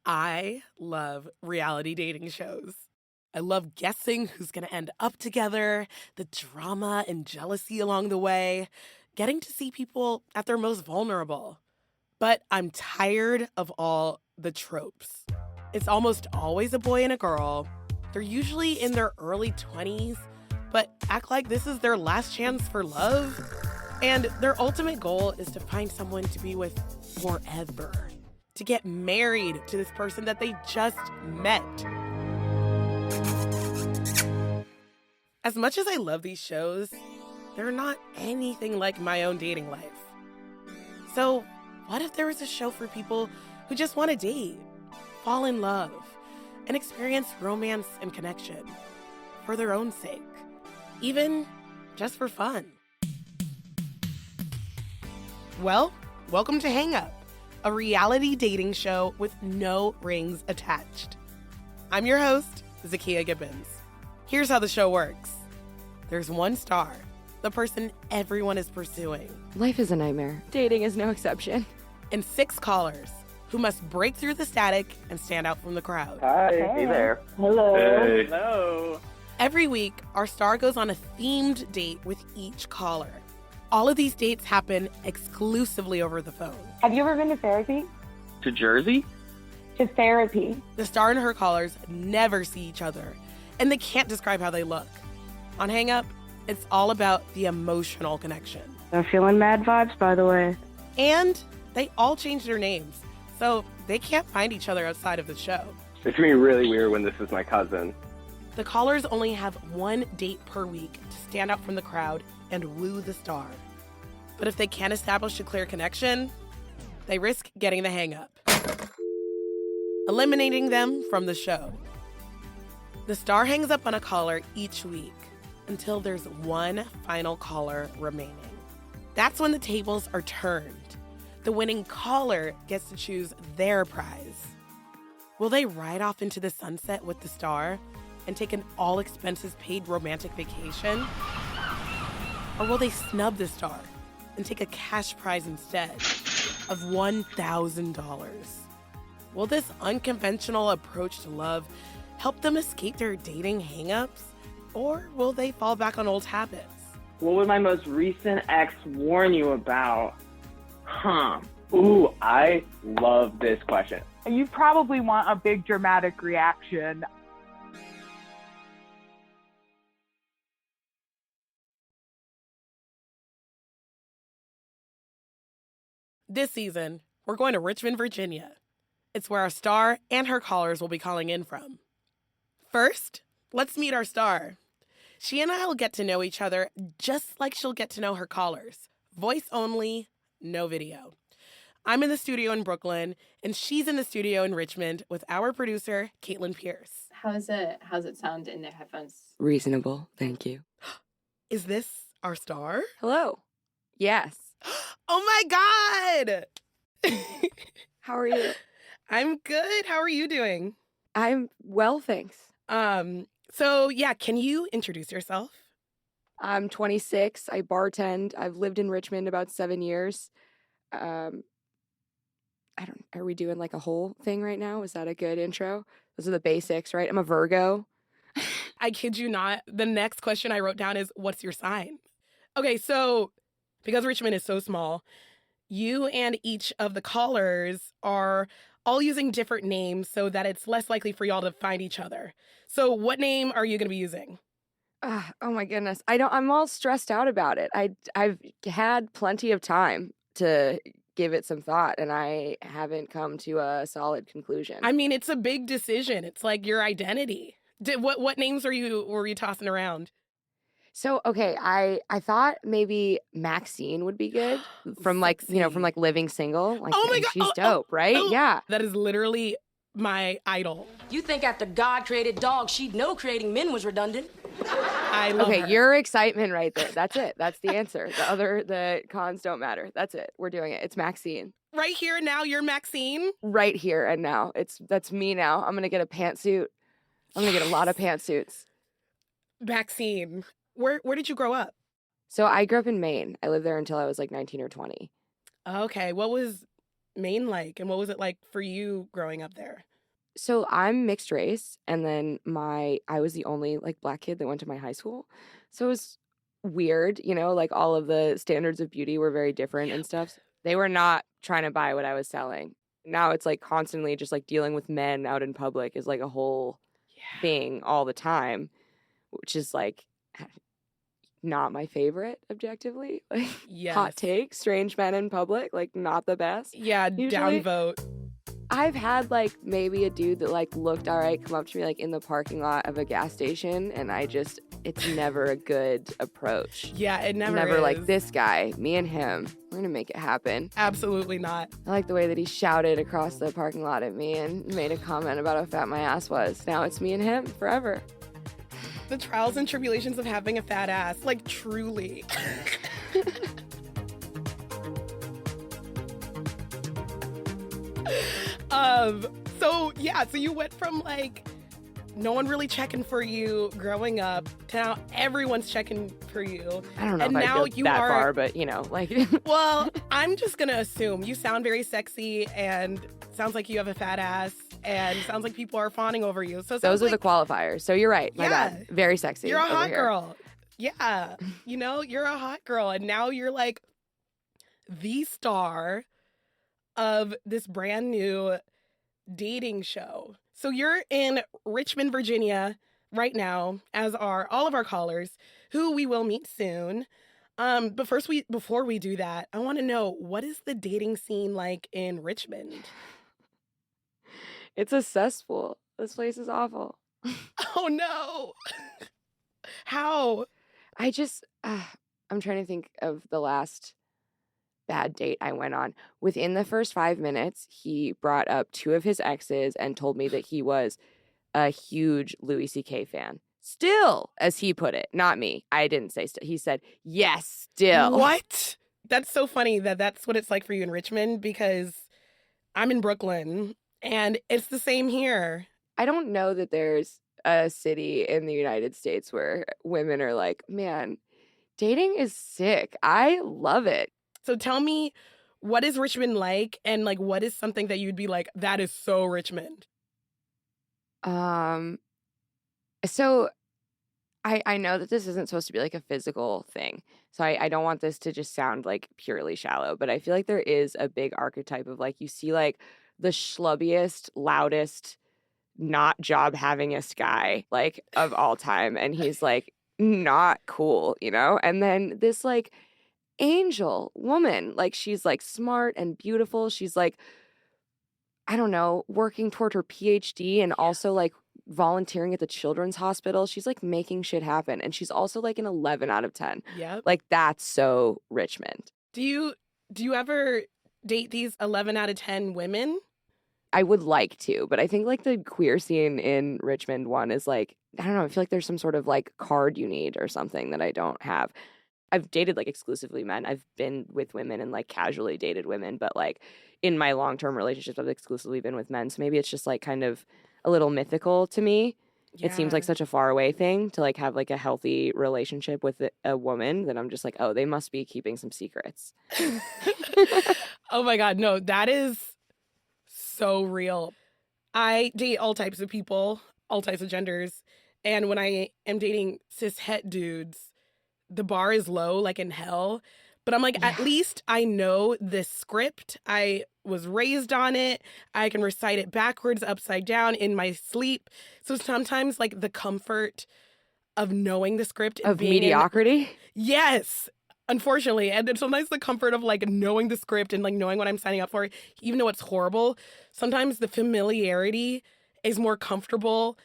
I love reality dating shows. I love guessing who's going to end up together, the drama and jealousy along the way, getting to see people at their most vulnerable. But I'm tired of all the tropes. It's almost always a boy and a girl. They're usually in their early 20s, but act like this is their last chance for love. And their ultimate goal is to find someone to be with forever, to get married to this person that they just met. As much as I love these shows, they're not anything like my own dating life. So, what if there was a show for people who just want to date, fall in love, and experience romance and connection for their own sake, even just for fun? Well, welcome to Hang Up, a reality dating show with no rings attached. I'm your host, Zakiya Gibbons. Here's how the show works. There's one star, the person everyone is pursuing. Life is a nightmare. Dating is no exception. And 6 callers who must break through the static and stand out from the crowd. Hi. Hey there. Hello. Hey. Hello. Every week, our star goes on a themed date with each caller. All of these dates happen exclusively over the phone. Have you ever been to therapy? To Jersey? To therapy. The star and her callers never see each other, and they can't describe how they look. On Hang Up, it's all about the emotional connection. I'm feeling mad vibes, by the way. And they all change their names, so they can't find each other outside of the show. It's going to be really weird when this is my cousin. The callers only have one date per week to stand out from the crowd and woo the star. But if they can't establish a clear connection, they risk getting the hang up, eliminating them from the show. The star hangs up on a caller each week until there's one final caller remaining. That's when the tables are turned. The winning caller gets to choose their prize. Will they ride off into the sunset with the star and take an all-expenses-paid romantic vacation? Or will they snub the star and take a cash prize instead of $1,000? Will this unconventional approach to love help them escape their dating hang-ups? Or will they fall back on old habits? What would my most recent ex warn you about? Ooh, I love this question. You probably want a big dramatic reaction. This season, we're going to Richmond, Virginia. It's where our star and her callers will be calling in from. First, let's meet our star. She and I will get to know each other just like she'll get to know her callers. Voice only, no video. I'm in the studio in Brooklyn, and she's in the studio in Richmond with our producer, Caitlin Pierce. How's it sound in the headphones? Reasonable, thank you. Is this our star? Hello. Yes. Oh my God! How are you? I'm good. How are you doing? I'm well, thanks. So yeah, can you introduce yourself? I'm 26. I bartend. I've lived in Richmond about 7 years. Are we doing like a whole thing right now? Is that a good intro? Those are the basics, right? I'm a Virgo. I kid you not. The next question I wrote down is, what's your sign? Okay, so because Richmond is so small, you and each of the callers are all using different names so that it's less likely for y'all to find each other. So what name are you going to be using? Oh my goodness. I'm all stressed out about it. I've had plenty of time to give it some thought, and I haven't come to a solid conclusion. I mean, it's a big decision. It's like your identity. What names were you tossing around? So, okay, I thought maybe Maxine would be good from from Living Single. Like, oh my God. She's dope, right? Yeah. That is literally my idol. You think after God created dogs, she'd know creating men was redundant? I love her. Your excitement right there. That's it. That's the answer. The cons don't matter. That's it. We're doing it. It's Maxine. Right here and now, you're Maxine? Right here and now. That's me now. I'm going to get a pantsuit. I'm going to get a lot of pantsuits. Maxine. Where did you grow up? So I grew up in Maine. I lived there until I was like 19 or 20. Okay. What was Maine like? And what was it like for you growing up there? So I'm mixed race, and then I was the only like Black kid that went to my high school. So it was weird, like all of the standards of beauty were very different and stuff. They were not trying to buy what I was selling. Now it's like constantly just like dealing with men out in public is like a whole thing all the time, which is like not my favorite objectively. Like hot take, strange men in public, like not the best. Yeah, usually. downvote. I've had like maybe a dude that like looked all right come up to me like in the parking lot of a gas station, and it's never a good approach. Yeah, it never Never is. like this guy, me and him, we're gonna make it happen. Absolutely not. I like the way that he shouted across the parking lot at me and made a comment about how fat my ass was. Now it's me and him forever. The trials and tribulations of having a fat ass, like truly. So you went from like no one really checking for you growing up to now everyone's checking for you. I don't know and if now I go you that are, far, but like. Well, I'm just gonna assume you sound very sexy and sounds like you have a fat ass and sounds like people are fawning over you. So those are the qualifiers. So you're right. My Yeah. bad. Very sexy. You're a over hot here. girl. Yeah. You're a hot girl. And now you're like the star of this brand new dating show. So you're in Richmond, Virginia right now, as are all of our callers, who we will meet soon. But before we do that, I want to know, what is the dating scene like in Richmond? It's a cesspool. This place is awful. Oh no. How? I'm trying to think of the last bad date I went on. Within the first 5 minutes, he brought up 2 of his exes and told me that he was a huge Louis C.K. fan. Still, as he put it, not me. I didn't say still. He said, yes, still. What? That's so funny that that's what it's like for you in Richmond, because I'm in Brooklyn and it's the same here. I don't know that there's a city in the United States where women are like, man, dating is sick. I love it. So tell me, what is Richmond like, and like what is something that you'd be like, that is so Richmond? So I know that this isn't supposed to be like a physical thing. So I don't want this to just sound like purely shallow, but I feel like there is a big archetype of like, you see like the schlubbiest, loudest, not job havingest guy like of all time. And he's like not cool, And then this like angel woman, like she's like smart and beautiful. She's like, I don't know, working toward her PhD and also like volunteering at the children's hospital. She's like making shit happen. And she's also like an 11 out of 10. Yeah. Like that's so Richmond. Do you ever date these 11 out of 10 women? I would like to, but I think like the queer scene in Richmond one is like, I don't know, I feel like there's some sort of like card you need or something that I don't have. I've dated like exclusively men. I've been with women and like casually dated women, but like in my long-term relationships, I've exclusively been with men. So maybe it's just like kind of a little mythical to me. Yeah. It seems like such a far away thing to like have like a healthy relationship with a woman that I'm just like, oh, they must be keeping some secrets. Oh my God, no, that is so real. I date all types of people, all types of genders. And when I am dating cis het dudes, the bar is low, like in hell. But I'm like, at least I know this script. I was raised on it. I can recite it backwards, upside down in my sleep. So sometimes like the comfort of knowing the script. Of mediocrity? Yes, unfortunately. And then sometimes the comfort of like knowing the script and like knowing what I'm signing up for, even though it's horrible. Sometimes the familiarity is more comfortable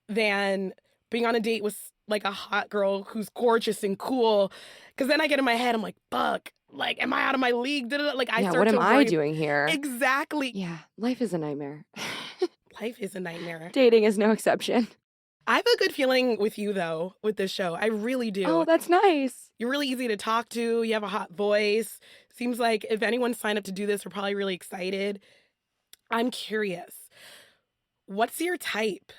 than being on a date with like a hot girl who's gorgeous and cool. Because then I get in my head, I'm like, fuck, like, am I out of my league? Like, I start what am to I worry. doing here? Exactly. Yeah, life is a nightmare. Life is a nightmare. Dating is no exception. I have a good feeling with you, though, with this show. I really do. Oh, that's nice. You're really easy to talk to. You have a hot voice. Seems like if anyone signed up to do this, we're probably really excited. I'm curious. What's your type?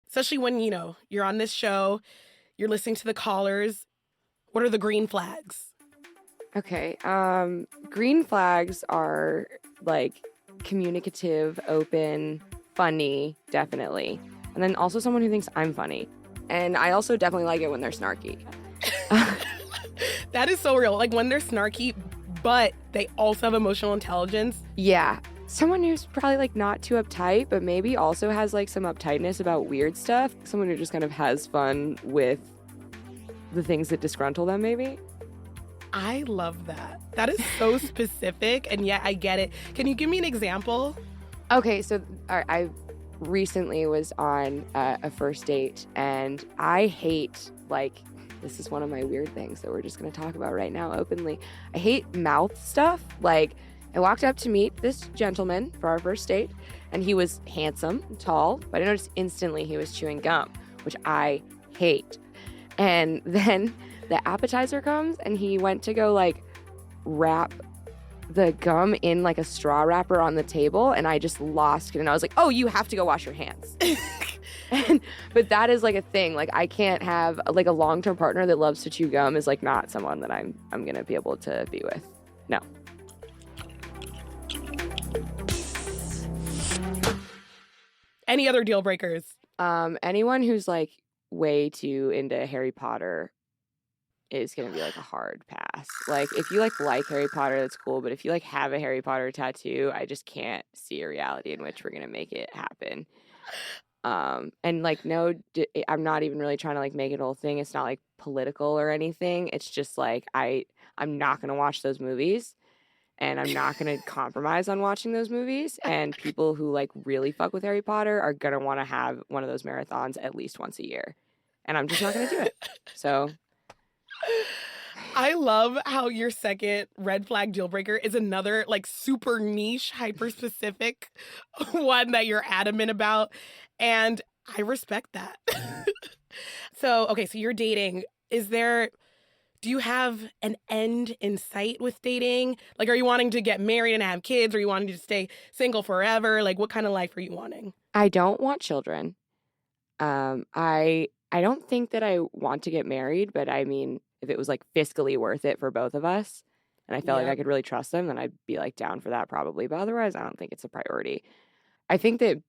Especially when, you're on this show, you're listening to the callers. What are the green flags? Okay. Green flags are like communicative, open, funny, definitely. And then also someone who thinks I'm funny. And I also definitely like it when they're snarky. That is so real. Like when they're snarky, but they also have emotional intelligence. Yeah. Someone who's probably like not too uptight, but maybe also has like some uptightness about weird stuff. Someone who just kind of has fun with the things that disgruntle them, maybe. I love that. That is so specific, and yet I get it. Can you give me an example? Okay, so I recently was on a first date, and I hate, like, this is one of my weird things that we're just going to talk about right now openly. I hate mouth stuff. Like, I walked up to meet this gentleman for our first date, and he was handsome, tall, but I noticed instantly he was chewing gum, which I hate. And then the appetizer comes, and he went to go, like, wrap the gum in, like, a straw wrapper on the table, and I just lost it. And I was like, oh, you have to go wash your hands. But that is, like, a thing. Like, I can't have, like, a long-term partner that loves to chew gum is, like, not someone that I'm going to be able to be with. No. Any other deal breakers? Anyone who's, like, way too into Harry Potter is going to be like a hard pass. Like if you like Harry Potter, that's cool. But if you like have a Harry Potter tattoo, I just can't see a reality in which we're going to make it happen. And like, no, I'm not even really trying to like make it a whole thing. It's not like political or anything. It's just like, I'm not going to watch those movies, and I'm not going to compromise on watching those movies. And people who like really fuck with Harry Potter are going to want to have one of those marathons at least once a year. And I'm just not going to do it. So I love how your second red flag deal breaker is another like super niche, hyper specific one that you're adamant about. And I respect that. So you're dating. Do you have an end in sight with dating? Like, are you wanting to get married and have kids? Or are you wanting to stay single forever? Like, what kind of life are you wanting? I don't want children. I don't think that I want to get married, but I mean, if it was like fiscally worth it for both of us and I felt like I could really trust them, then I'd be like down for that probably. But otherwise, I don't think it's a priority. I think that,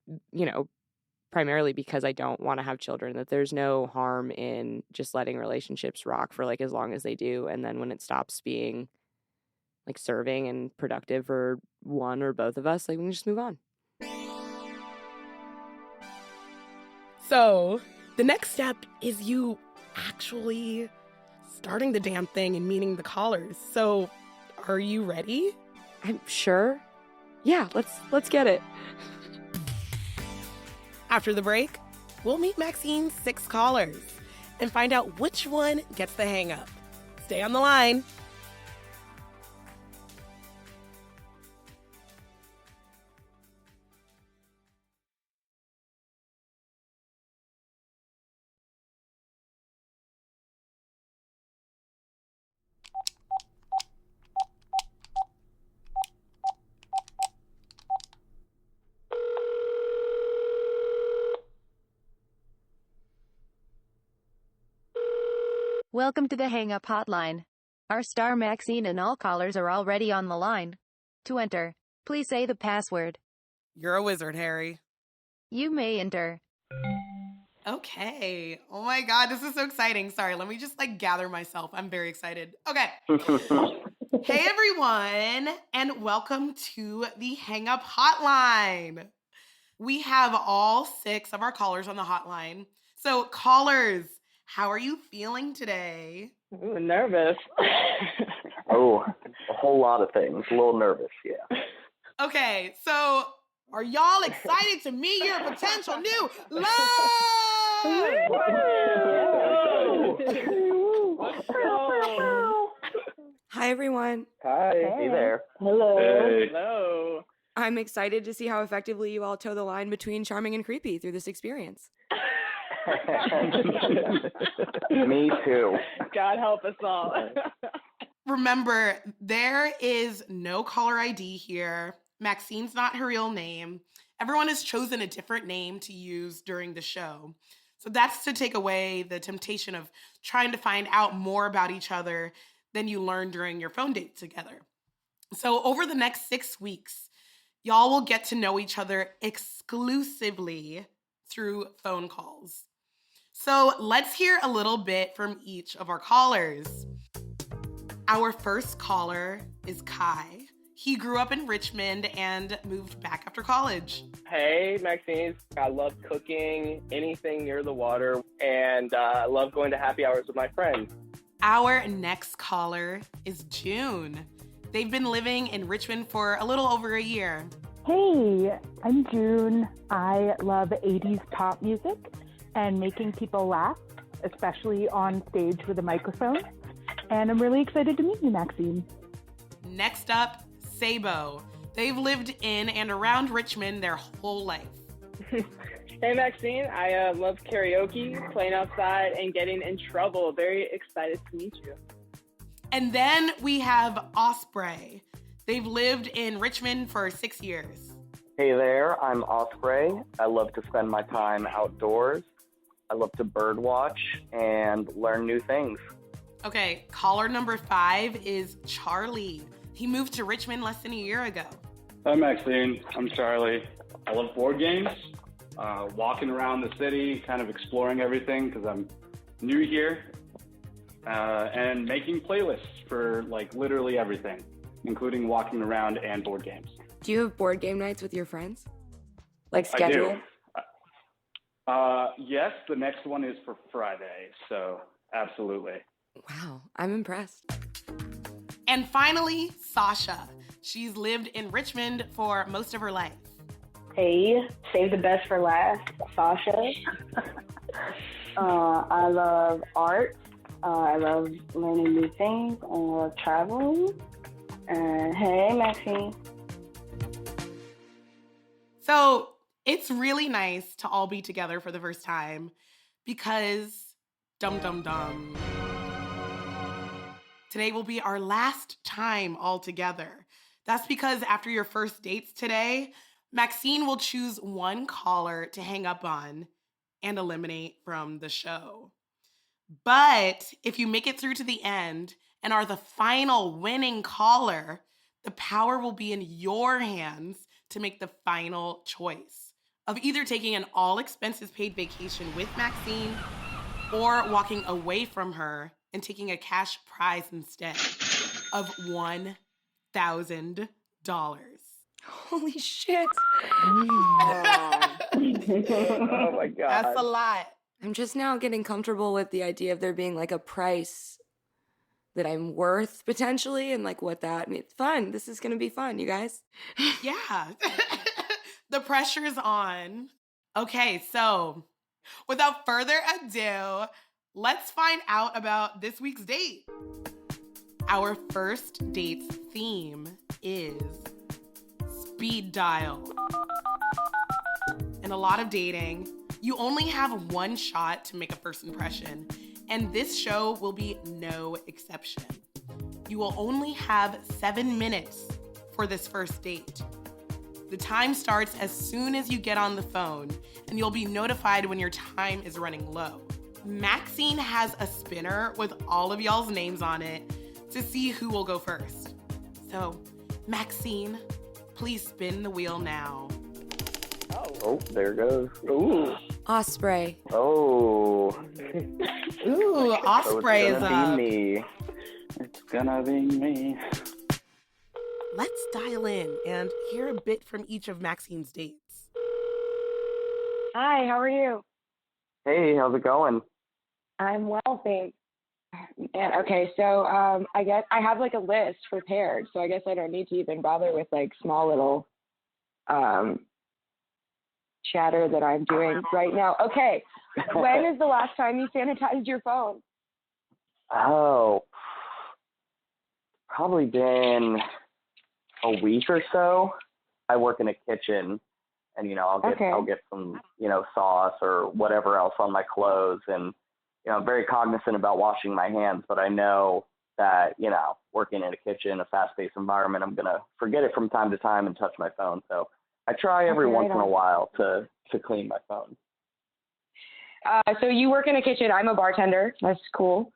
primarily because I don't want to have children, that there's no harm in just letting relationships rock for like as long as they do. And then when it stops being like serving and productive for one or both of us, like we can just move on. So the next step is you actually starting the damn thing and meeting the callers. So are you ready? I'm sure. Yeah, let's get it. After the break, we'll meet Maxine's 6 callers and find out which one gets the hang up. Stay on the line. Welcome to the Hang Up Hotline. Our Star Maxine and all callers are already on the line. To enter, please say the password. You're a wizard, Harry. You may enter. Okay. Oh my God, this is so exciting. Sorry, let me just like gather myself. I'm very excited. Okay. Hey everyone, and welcome to the Hang Up Hotline. We have all 6 of our callers on the hotline. So callers, how are you feeling today? Ooh, nervous. Oh, a whole lot of things. A little nervous, yeah. Okay, so are y'all excited to meet your potential new love? Hi, everyone. Hi. Hey there. Hello. Hey. Hello. I'm excited to see how effectively you all toe the line between charming and creepy through this experience. Me too. God help us all. Remember, there is no caller ID here. Maxine's not her real name. Everyone has chosen a different name to use during the show. So that's to take away the temptation of trying to find out more about each other than you learned during your phone date together. So over the next 6 weeks, Y'all will get to know each other exclusively through phone calls. So let's hear a little bit from each of our callers. Our first caller is Kai. He grew up in Richmond and moved back after college. Hey, Maxine. I love cooking, anything near the water, and I love going to happy hours with my friends. Our next caller is June. They've been living in Richmond for a little over a year. Hey, I'm June. I love 80s pop music and making people laugh, especially on stage with a microphone. And I'm really excited to meet you, Maxine. Next up, Sabo. They've lived in and around Richmond their whole life. Hey, Maxine. I love karaoke, playing outside, and getting in trouble. Very excited to meet you. And then we have Osprey. They've lived in Richmond for 6 years. Hey there, I'm Osprey. I love to spend my time outdoors. I love to bird watch and learn new things. Okay, caller number 5 is Charlie. He moved to Richmond less than a year ago. Hi, Maxine. I'm Charlie. I love board games, walking around the city, kind of exploring everything because I'm new here, and making playlists for like literally everything, including walking around and board games. Do you have board game nights with your friends? Like schedule? I do. Yes, the next one is for Friday, so absolutely. Wow, I'm impressed. And finally, Sasha. She's lived in Richmond for most of her life. Hey, save the best for last, Sasha. I love art. I love learning new things. I love traveling. And hey, Maxine. So it's really nice to all be together for the first time because dum dum dum. Today will be our last time all together. That's because after your first dates today, Maxine will choose one caller to hang up on and eliminate from the show. But if you make it through to the end and are the final winning caller, the power will be in your hands to make the final choice of either taking an all expenses paid vacation with Maxine or walking away from her and taking a cash prize instead of $1,000. Holy shit. Oh my God. That's a lot. I'm just now getting comfortable with the idea of there being like a price that I'm worth potentially and like what that means. Fun. This is going to be fun, you guys. Yeah. The pressure's on. Okay, so without further ado, let's find out about this week's date. Our first date's theme is speed dial. In a lot of dating, you only have one shot to make a first impression, and this show will be no exception. You will only have 7 minutes for this first date. The time starts as soon as you get on the phone, and you'll be notified when your time is running low. Maxine has a spinner with all of y'all's names on it to see who will go first. So, Maxine, please spin the wheel now. Oh, there it goes. Ooh. Osprey. Oh. Ooh, Osprey is So it's up. gonna be me. It's gonna be me. Let's dial in and hear a bit from each of Maxine's dates. Hi, how are you? Hey, how's it going? I'm well, thanks. And okay, so I guess I have like a list prepared, so I guess I don't need to even bother with like small little chatter that I'm doing right now. Okay, when is the last time you sanitized your phone? Oh, probably been a week or so. I work in a kitchen, and I'll get some sauce or whatever else on my clothes, and I'm very cognizant about washing my hands, but I know that working in a kitchen, a fast-paced environment, I'm gonna forget it from time to time and touch my phone. So I try every once in a while to clean my phone. So you work in a kitchen. I'm a bartender. That's cool.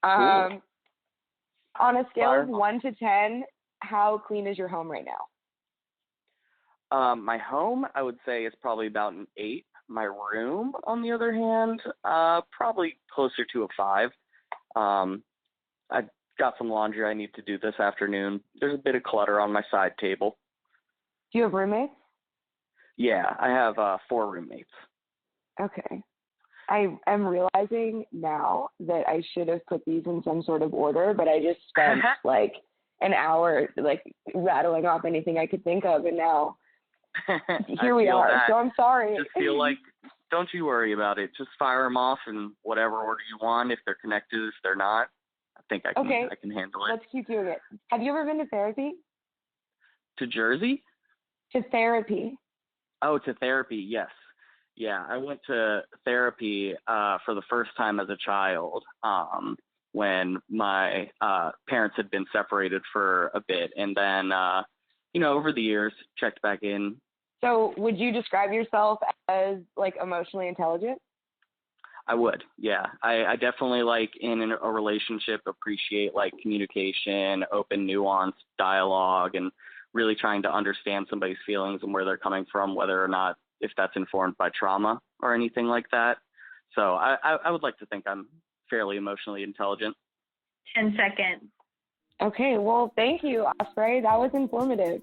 On a scale of 1 to 10, how clean is your home right now? My home, I would say, is probably about an 8. My room, on the other hand, probably closer to a 5. I've got some laundry I need to do this afternoon. There's a bit of clutter on my side table. Do you have roommates? Yeah, I have 4 roommates. Okay. I am realizing now that I should have put these in some sort of order, but I just spent like an hour like rattling off anything I could think of, and now here we are. That. So I'm sorry. Just feel like, don't you worry about it. Just fire them off in whatever order you want. If they're connected, if they're not, I think I can handle it. Let's keep doing it. Have you ever been to therapy? To Jersey? To therapy. Oh, to therapy, yes. Yeah, I went to therapy for the first time as a child when my parents had been separated for a bit. And then, over the years, checked back in. So would you describe yourself as, like, emotionally intelligent? I would, yeah. I definitely, like, in a relationship, appreciate, like, communication, open, nuanced dialogue, and really trying to understand somebody's feelings and where they're coming from, whether or not if that's informed by trauma or anything like that. So I would like to think I'm fairly emotionally intelligent. 10 seconds. Okay, well, thank you, Osprey. That was informative.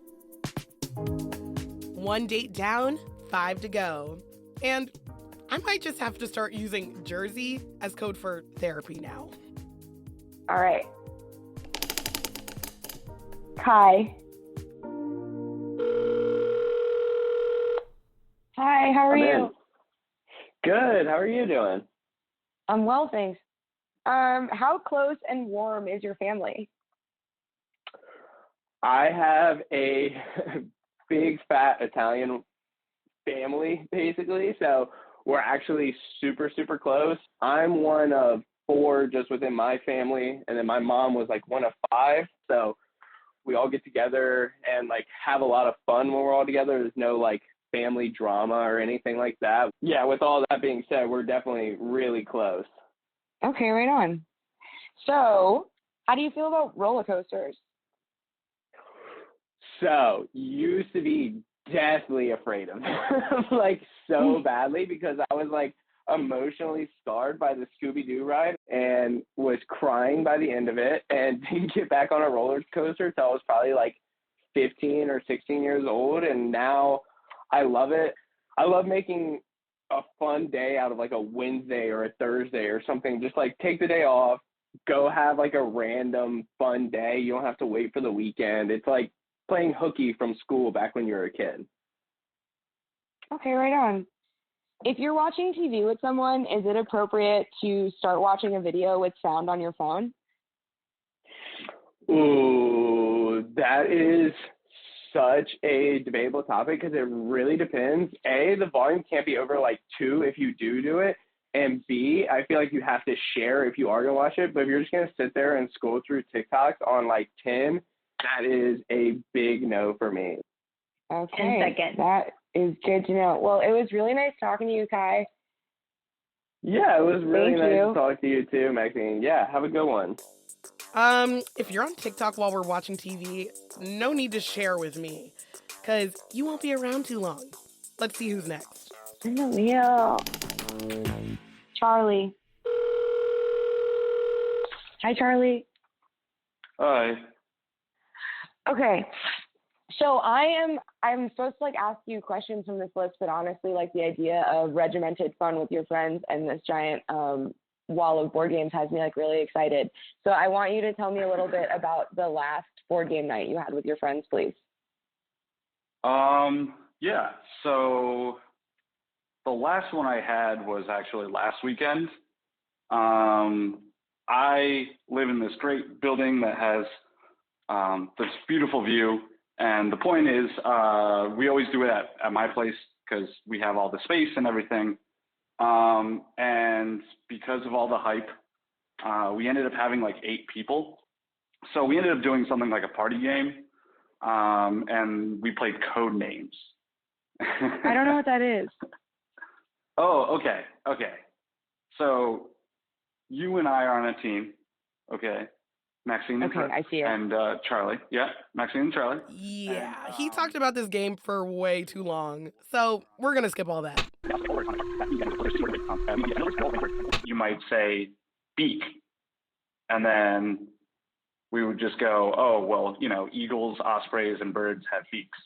1 date down, 5 to go. And I might just have to start using Jersey as code for therapy now. All right. Kai. Hi, how are you? Good. How are you doing? I'm well, thanks. How close and warm is your family? I have a big fat Italian family, basically. So we're actually super, super close. I'm one of 4 just within my family, and then my mom was like one of 5. So we all get together and like have a lot of fun when we're all together. There's no like family drama or anything like that. Yeah, with all that being said, we're definitely really close. Okay, right on. So, how do you feel about roller coasters? So, used to be deathly afraid of them, like so badly, because I was like emotionally scarred by the Scooby-Doo ride and was crying by the end of it and didn't get back on a roller coaster until I was probably like 15 or 16 years old, and now I love it. I love making a fun day out of like a Wednesday or a Thursday or something. Just like take the day off, go have like a random fun day. You don't have to wait for the weekend. It's like playing hooky from school back when you were a kid. Okay, right on. If you're watching TV with someone, is it appropriate to start watching a video with sound on your phone? Ooh, that is such a debatable topic because it really depends. A, the volume can't be over like 2 if you do it. And B, I feel like you have to share if you are going to watch it. But if you're just going to sit there and scroll through TikToks on like 10, that is a big no for me. Okay. 10 seconds. That is good to know. Well, it was really nice talking to you, Kai. Yeah, it was really Thank nice you. to talk to you too, Maxine. Yeah, have a good one. If you're on TikTok while we're watching TV, no need to share with me, because you won't be around too long. Let's see who's next. Yeah. Charlie. Hi, Charlie. Hi. Okay. So I'm supposed to like ask you questions from this list, but honestly, like the idea of regimented fun with your friends and this giant wall of board games has me like really excited. So I want you to tell me a little bit about the last board game night you had with your friends, please. Yeah. So the last one I had was actually last weekend. I live in this great building that has this beautiful view. And the point is, we always do it at my place because we have all the space and everything. And because of all the hype, we ended up having like 8 people. So we ended up doing something like a party game. And we played code names. I don't know what that is. Oh, okay. So you and I are on a team. Okay. Maxine Okay, I see it. and Charlie. Yeah, Maxine and Charlie. Yeah, he talked about this game for way too long, so we're going to skip all that. You might say beak, and then we would just go, oh, well, eagles, ospreys, and birds have beaks.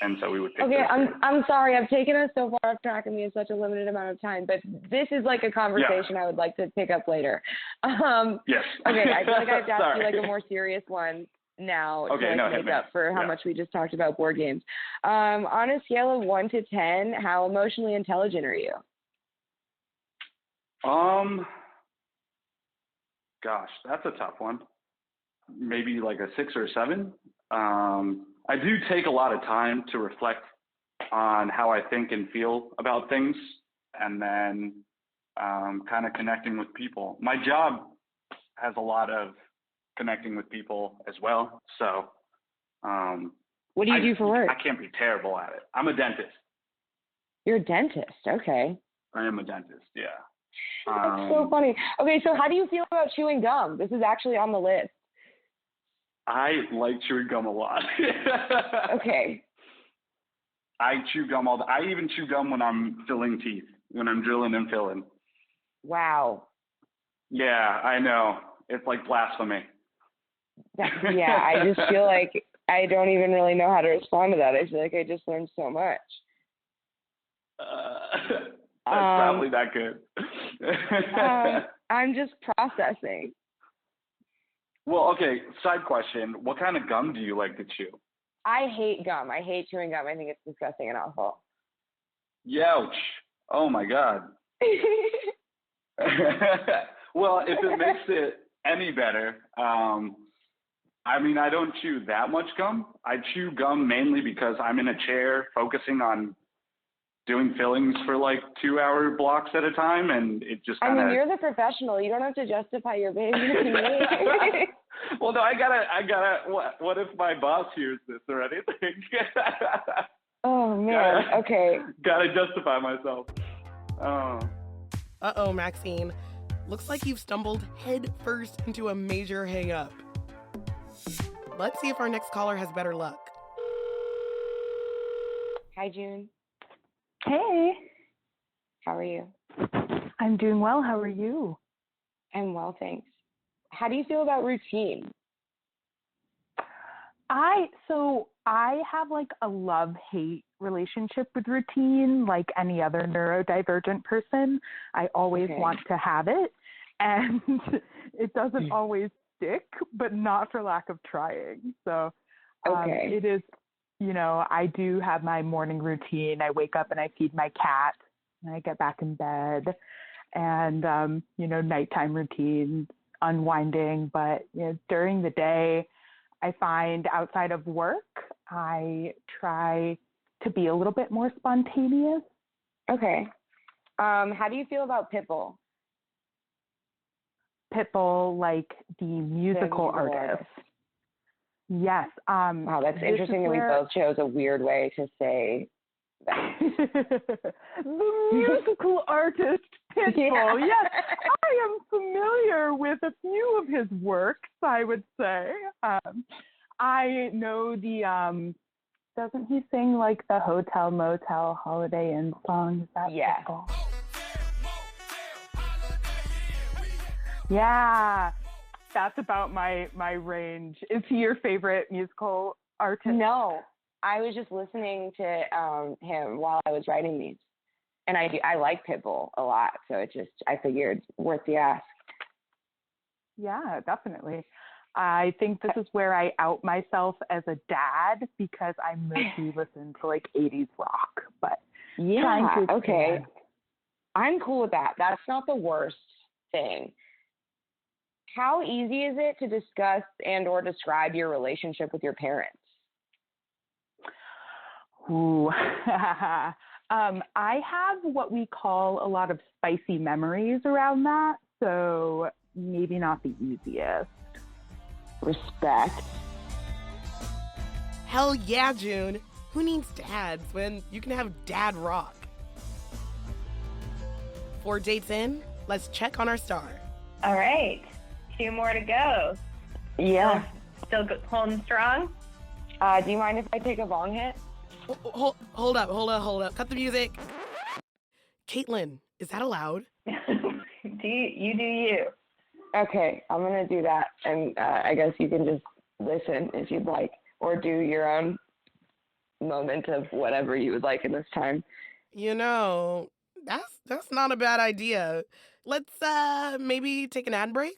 And so we would pick Okay, those I'm sorry. I've taken us so far off track and we have such a limited amount of time, but this is like a conversation I would like to pick up later. Yes. Okay, I feel like I have to ask you like a more serious one now to make up for how much we just talked about board games. On a scale of 1 to 10, how emotionally intelligent are you? Gosh, that's a tough one. Maybe like a 6 or a 7. I do take a lot of time to reflect on how I think and feel about things, and then kind of connecting with people. My job has a lot of connecting with people as well. So what do you do for work? I can't be terrible at it. I'm a dentist. You're a dentist. Okay. I am a dentist, yeah. That's so funny. Okay, so how do you feel about chewing gum? This is actually on the list. I like chewing gum a lot. Okay. I chew gum I even chew gum when I'm filling teeth, when I'm drilling and filling. Wow. Yeah, I know. It's like blasphemy. Yeah, I just feel like I don't even really know how to respond to that. I feel like I just learned so much. That's probably not good. I'm just processing. Well, okay, side question. What kind of gum do you like to chew? I hate gum. I hate chewing gum. I think it's disgusting and awful. Youch. Oh, my God. Well, if it makes it any better, I don't chew that much gum. I chew gum mainly because I'm in a chair focusing on doing fillings for like 2-hour blocks at a time, and it just kind of... you're the professional. You don't have to justify your behavior to me. Well, no, I gotta, what if my boss hears this or anything? Oh, man. Okay. Gotta justify myself. Oh. Uh-oh, Maxine. Looks like you've stumbled head first into a major hang-up. Let's see if our next caller has better luck. Hi, June. Hey. How are you? I'm doing well. How are you? I'm well, thanks. How do you feel about routine? I have like a love-hate relationship with routine, like any other neurodivergent person. I always want to have it, and it doesn't always stick, but not for lack of trying. So it is, I do have my morning routine. I wake up and I feed my cat, and I get back in bed, and, nighttime routines, unwinding. But during the day, I find outside of work, I try to be a little bit more spontaneous. Okay. How do you feel about Pitbull? Pitbull, like the musical artist. Yes. Wow, that's interesting that we both chose a weird way to say that. The musical artist, Pitbull. Yes, I am familiar with a few of his works, I would say. I know doesn't he sing like the Hotel Motel Holiday Inn song? Is that Pitbull? Yeah, that's about my range. Is he your favorite musical artist? No, I was just listening to him while I was writing these, and I like Pitbull a lot, so I figured worth the ask. Yeah, definitely. I think this is where I out myself as a dad because I mostly listen to like 80s rock, but okay. I'm cool with that. That's not the worst thing. How easy is it to discuss and or describe your relationship with your parents? Ooh. I have what we call a lot of spicy memories around that, so maybe not the easiest. Respect. Hell yeah, June. Who needs dads when you can have dad rock? 4 dates in, let's check on our star. All right. 2 more to go. Yeah. Still holding strong? Do you mind if I take a bong hit? Hold up. Cut the music. Caitlin, is that allowed? You do you. Okay, I'm going to do that. And I guess you can just listen if you'd like, or do your own moment of whatever you would like in this time. You know, that's not a bad idea. Let's maybe take an ad break.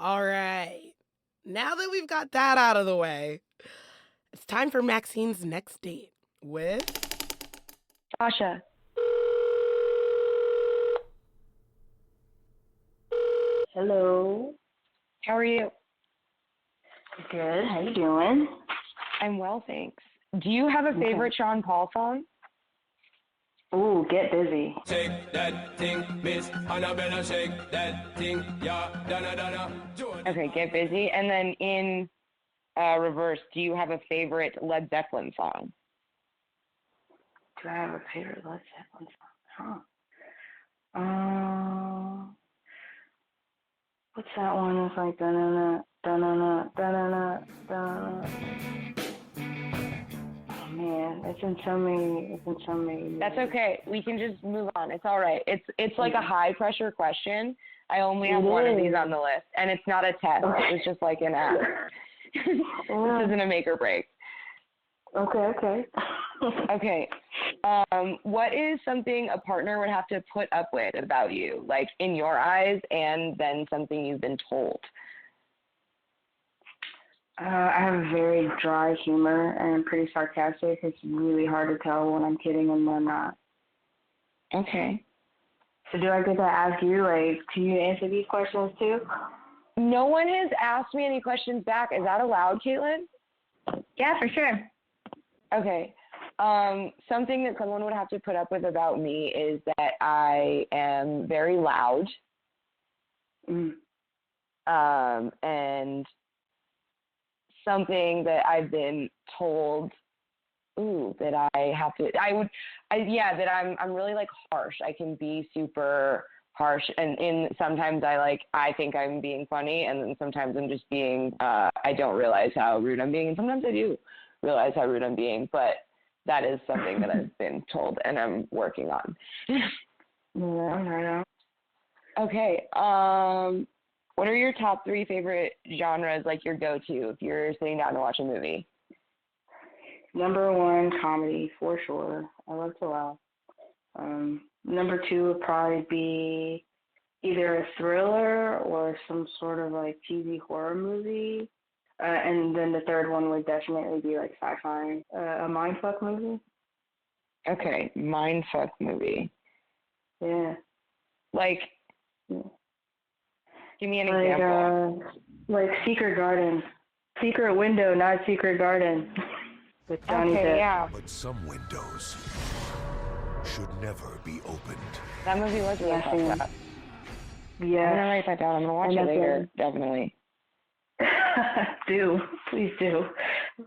All right. Now that we've got that out of the way, it's time for Maxine's next date with Sasha. Hello. How are you? Good. How you doing? I'm well, thanks. Do you have a favorite Sean Paul song? Ooh, Get Busy. Shake that thing, Miss Annabella, shake that thing, yeah, donna. Okay, Get Busy. And then in reverse, do you have a favorite Led Zeppelin song? Do I have a favorite Led Zeppelin song? What's that one that's like da-na-na, da-na-na, da-na-na, da-na-na? Oh man, it's in so many. That's okay. We can just move on. It's all right. It's like a high pressure question. I only have one of these on the list, and it's not a test. Okay. It was just like an ask. This isn't a make or break. Okay. Okay. What is something a partner would have to put up with about you, like in your eyes, and then something you've been told? I have a very dry humor and I'm pretty sarcastic. It's really hard to tell when I'm kidding and when I'm not. Okay. So do I get to ask you, like, can you answer these questions too? No one has asked me any questions back. Is that allowed, Caitlin? Yeah, for sure. Okay. Something that someone would have to put up with about me is that I am very loud. And something that I've been told, that I'm really like harsh. I can be super harsh, and sometimes I think I'm being funny, and then sometimes I'm just being, I don't realize how rude I'm being, and sometimes I do realize how rude I'm being, but that is something that I've been told and I'm working on. Yeah. Okay. What are your top 3 favorite genres, like your go-to if you're sitting down to watch a movie? Number 1, comedy, for sure. I love to laugh. Number 2 would probably be either a thriller or some sort of like cheesy horror movie. And then the third one would definitely be like sci-fi, a mindfuck movie. Okay, mindfuck movie. Yeah. Like, give me an example. Like Secret Garden. Secret Window, not Secret Garden. With Johnny Depp. Yeah. But some windows should never be opened. That movie was really fucked up. Yeah. I'm gonna write that down. I'm gonna watch it later, definitely. Please do.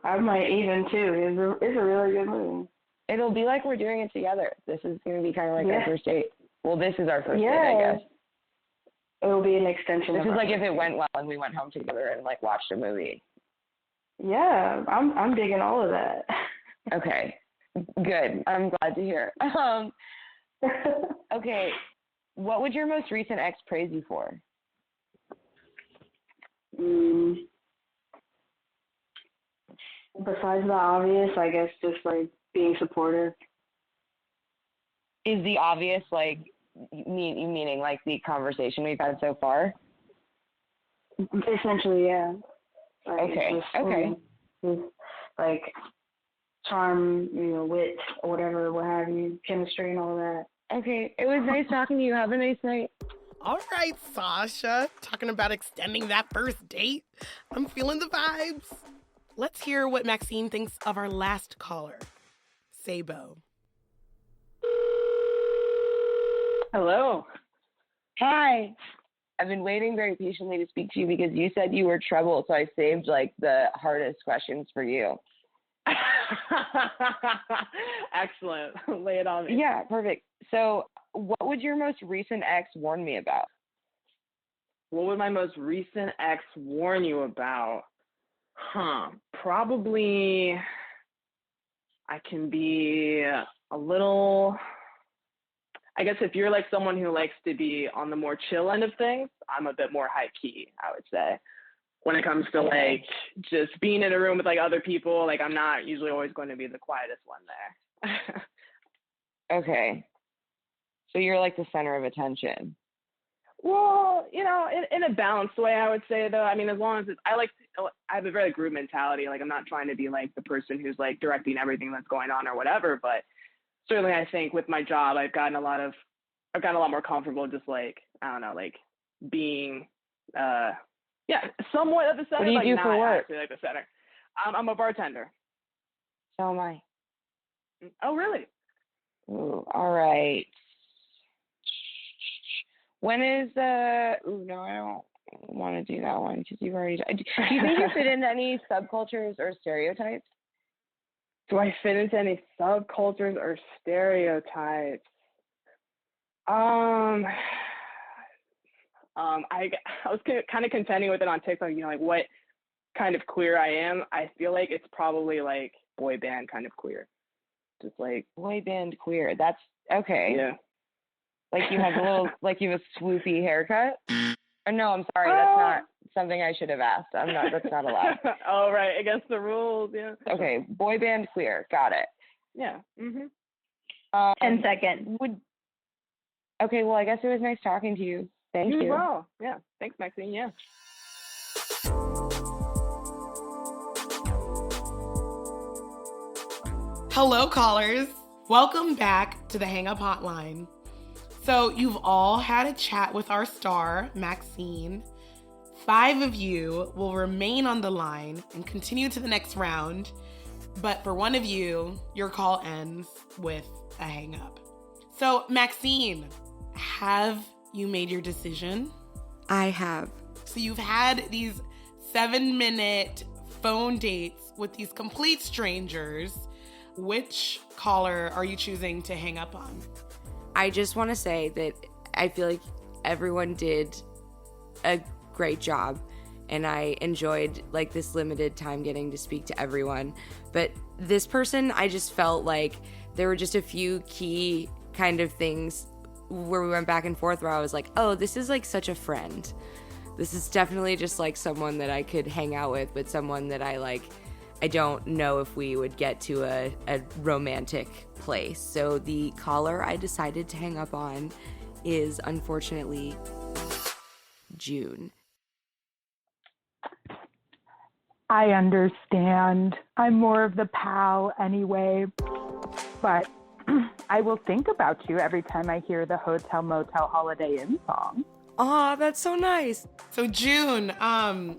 I might even too. It's a really good movie. It'll be like we're doing it together. This is gonna be kind of like our first date. Well, this is our first date, I guess. It'll be an extension. This is like if it went well and we went home together and like watched a movie. Yeah, I'm digging all of that. Okay, good. I'm glad to hear. Okay, what would your most recent ex praise you for? Besides the obvious, I guess just like being supportive. Is the obvious like meaning like the conversation we've had so far? Essentially, yeah. Like, okay. Just, like charm, wit, or whatever, what have you, chemistry and all that. Okay, it was nice talking to you. Have a nice night. All right, Sasha. Talking about extending that first date. I'm feeling the vibes. Let's hear what Maxine thinks of our last caller, Sabo. Hello. Hi. I've been waiting very patiently to speak to you because you said you were trouble, so I saved like the hardest questions for you. Excellent. Lay it on me. Yeah, perfect. So, what would your most recent ex warn me about? What would my most recent ex warn you about? Probably I can be a little, I guess if you're like someone who likes to be on the more chill end of things, I'm a bit more high key, I would say. When it comes to like just being in a room with like other people, like I'm not usually always going to be the quietest one there. Okay. So you're like the center of attention. Well, you know, in a balanced way, I would say though. I mean, as long as I have a very group mentality. Like I'm not trying to be like the person who's like directing everything that's going on or whatever. But certainly, I think with my job, I've gotten a lot more comfortable just like I don't know, like being somewhat at the center. What do you like do not for work? actually like the center. I'm a bartender. So am I. Oh, really? Ooh, all right. When is no, I don't want to do that one because you've already. Do you think you fit into any subcultures or stereotypes? Do I fit into any subcultures or stereotypes? I was kind of contending with it on TikTok. You know, like what kind of queer I am. I feel like it's probably like boy band kind of queer. Just like boy band queer. That's okay. Yeah. Like you have a little, like you have a swoopy haircut. Or no, I'm sorry, that's not something I should have asked. That's not allowed. Oh, right, against the rules, yeah. Okay, boy band queer, got it. Yeah. 10 seconds. Okay, well, I guess it was nice talking to you. Thank you. Well, yeah, thanks, Maxine. Yeah. Hello, callers. Welcome back to the Hang Up Hotline. So you've all had a chat with our star, Maxine. 5 of you will remain on the line and continue to the next round. But for one of you, your call ends with a hang up. So Maxine, have you made your decision? I have. So you've had these 7-minute phone dates with these complete strangers. Which caller are you choosing to hang up on? I just want to say that I feel like everyone did a great job and I enjoyed like this limited time getting to speak to everyone. But this person, I just felt like there were just a few key kind of things where we went back and forth where I was like, oh, this is like such a friend. This is definitely just like someone that I could hang out with, but someone that I don't know if we would get to a romantic place. So the caller I decided to hang up on is unfortunately June. I understand. I'm more of the pal anyway, but I will think about you every time I hear the Hotel Motel Holiday Inn song. Aw, that's so nice. So June, how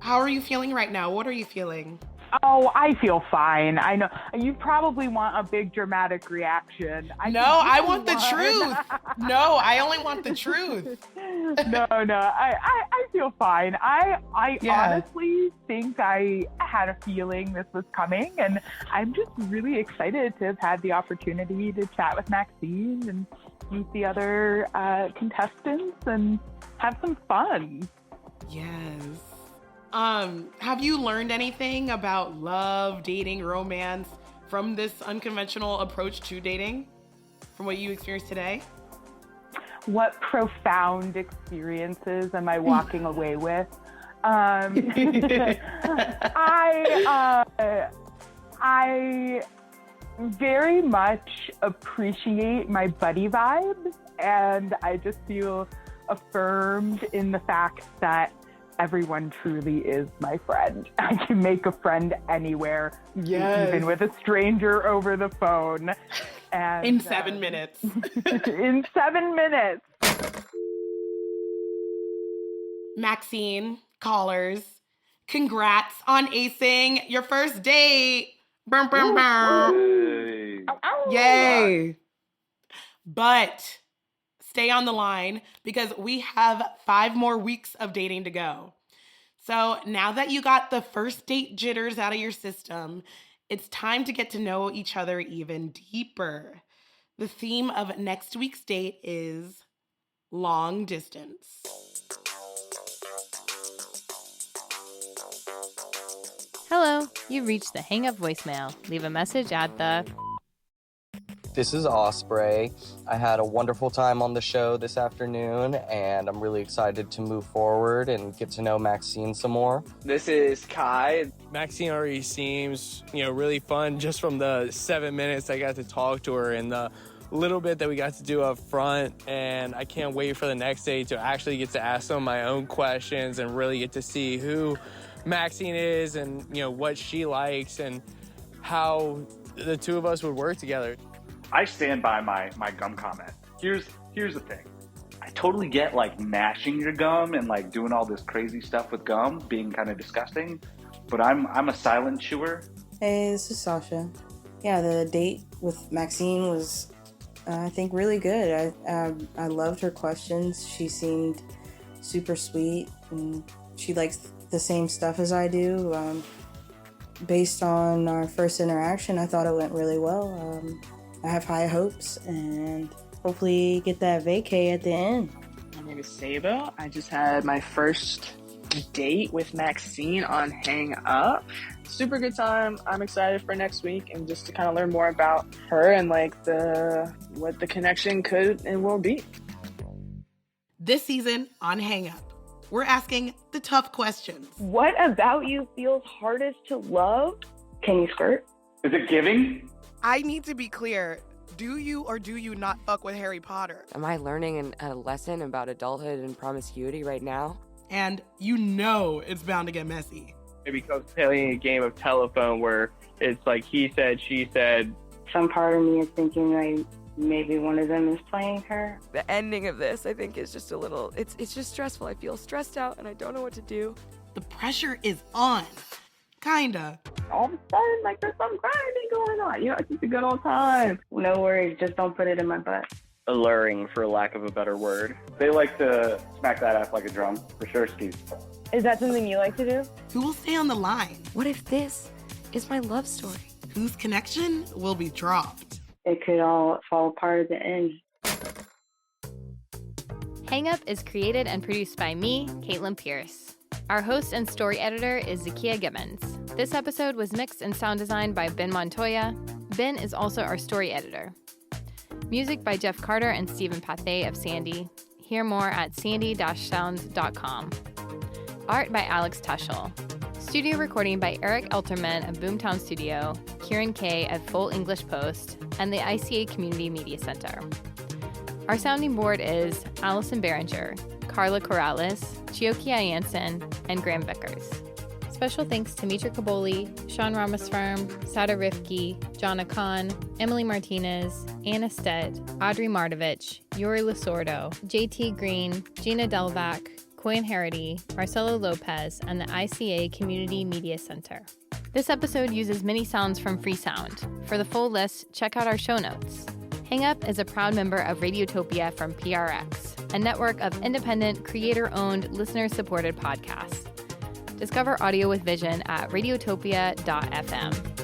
are you feeling right now? What are you feeling? Oh, I feel fine. I know you probably want a big dramatic reaction. I want the truth. No, I only want the truth. No, I feel fine. I honestly think I had a feeling this was coming, and I'm just really excited to have had the opportunity to chat with Maxine and meet the other contestants and have some fun. Yes. Have you learned anything about love, dating, romance from this unconventional approach to dating? From what you experienced today? What profound experiences am I walking away with? I very much appreciate my buddy vibes, and I just feel affirmed in the fact that everyone truly is my friend. I can make a friend anywhere, even with a stranger over the phone. And, in 7 minutes. In 7 minutes. Maxine, callers, congrats on acing your first date. Brum, brum, brum. Yay. But stay on the line because we have 5 more weeks of dating to go. So now that you got the first date jitters out of your system, it's time to get to know each other even deeper. The theme of next week's date is long distance. Hello, you've reached the Hang Up voicemail. Leave a message at the... This is Osprey. I had a wonderful time on the show this afternoon, and I'm really excited to move forward and get to know Maxine some more. This is Kai. Maxine already seems, really fun just from the 7 minutes I got to talk to her and the little bit that we got to do up front. And I can't wait for the next day to actually get to ask some of my own questions and really get to see who Maxine is and, what she likes and how the two of us would work together. I stand by my gum comment. Here's the thing. I totally get mashing your gum and doing all this crazy stuff with gum being kind of disgusting, but I'm a silent chewer. Hey, this is Sasha. Yeah, the date with Maxine was, I think, really good. I loved her questions. She seemed super sweet, and she likes the same stuff as I do. Based on our first interaction, I thought it went really well. I have high hopes and hopefully get that vacay at the end. My name is Saba. I just had my first date with Maxine on Hang Up. Super good time. I'm excited for next week and just to kind of learn more about her and what the connection could and will be. This season on Hang Up, we're asking the tough questions. What about you feels hardest to love? Can you skirt? Is it giving? I need to be clear. Do you or do you not fuck with Harry Potter? Am I learning a lesson about adulthood and promiscuity right now? And it's bound to get messy. It becomes playing a game of telephone where it's he said, she said. Some part of me is thinking maybe one of them is playing her. The ending of this, I think, is just a little, it's just stressful. I feel stressed out and I don't know what to do. The pressure is on. Kinda. All of a sudden, there's some grinding going on. It's just a good old time. No worries, just don't put it in my butt. Alluring, for lack of a better word. They like to smack that ass like a drum, for sure, Steve. Is that something you like to do? Who will stay on the line? What if this is my love story? Whose connection will be dropped? It could all fall apart at the end. Hang Up is created and produced by me, Caitlin Pierce. Our host and story editor is Zakiya Gibbons. This episode was mixed and sound designed by Ben Montoya. Ben is also our story editor. Music by Jeff Carter and Stephen Pathé of Sandy. Hear more at sandy-sound.com. Art by Alex Tuschel. Studio recording by Eric Elterman of Boomtown Studio, Kieran Kay at Full English Post, and the ICA Community Media Center. Our sounding board is Allison Behringer, Carla Corrales, Chiokia Jansen, and Graham Vickers. Special thanks to Mitra Kaboli, Sean Ramasfarm, Sada Rifki, Jonna Khan, Emily Martinez, Anna Stead, Audrey Mardovich, Yuri Lasordo, JT Green, Gina Delvac, Coyan Harity, Marcelo Lopez, and the ICA Community Media Center. This episode uses mini sounds from Freesound. For the full list, check out our show notes. Hang Up is a proud member of Radiotopia from PRX, a network of independent, creator-owned, listener-supported podcasts. Discover audio with vision at radiotopia.fm.